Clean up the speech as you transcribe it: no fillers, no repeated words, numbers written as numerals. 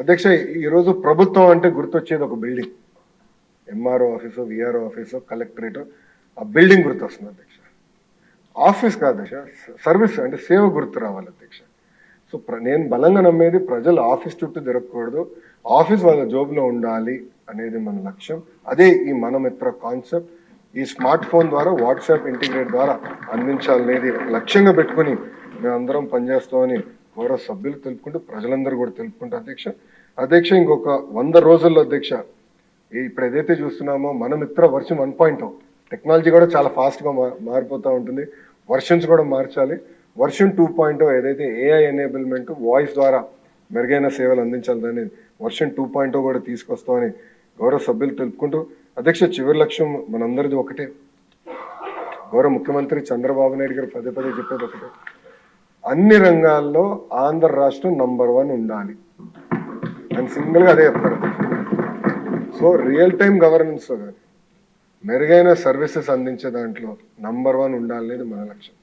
అధ్యక్ష, ఈరోజు ప్రభుత్వం అంటే గుర్తొచ్చేది ఒక building. MRO office, VRO office, collectorate, ఆ బిల్డింగ్ గుర్తొస్తుంది అధ్యక్ష. ఆఫీస్ కాదు అధ్యక్ష, సర్వీస్ అంటే సేవ గుర్తు రావాలి అధ్యక్ష. సో నేను బలంగా నమ్మేది ప్రజలు ఆఫీస్ చుట్టూ తిరగకూడదు, ఆఫీస్ వాళ్ళ జోబులో ఉండాలి అనేది మన లక్ష్యం. అదే ఈ మన మిత్ర కాన్సెప్ట్. ఈ స్మార్ట్ ఫోన్ ద్వారా, వాట్సాప్ ఇంటిగ్రేట్ ద్వారా అందించాలనేది లక్ష్యంగా పెట్టుకుని మేమందరం పనిచేస్తామని గౌరవ సభ్యులు తెలుపుకుంటూ, ప్రజలందరూ కూడా తెలుపుకుంటూ అధ్యక్ష ఇంకొక 100 రోజుల్లో అధ్యక్ష ఇప్పుడు ఏదైతే చూస్తున్నామో మన మిత్ర వర్షన్ 1.0 టెక్నాలజీ కూడా చాలా ఫాస్ట్గా మారిపోతూ ఉంటుంది. వర్షన్స్ కూడా మార్చాలి. వర్షన్ 2.0 ఏదైతే ఏఐ ఎనేబుల్మెంట్, వాయిస్ ద్వారా మెరుగైన సేవలు అందించాలని వర్షన్ 2.0 కూడా తీసుకొస్తామని గౌరవ సభ్యులు తెలుపుకుంటూ అధ్యక్ష చివరి లక్ష్యం మనందరిది ఒకటే. గౌరవ ముఖ్యమంత్రి చంద్రబాబు నాయుడు గారు పదే పదే చెప్పేది ఒకటే, అన్ని రంగాల్లో ఆంధ్ర రాష్ట్రం నంబర్ 1 ఉండాలి అని సింగిల్గా అదే చెప్తారు. సో రియల్ టైం గవర్నెన్స్ కానీ మెరుగైన సర్వీసెస్ అందించే దాంట్లో నంబర్ 1 ఉండాలనేది మన లక్ష్యం.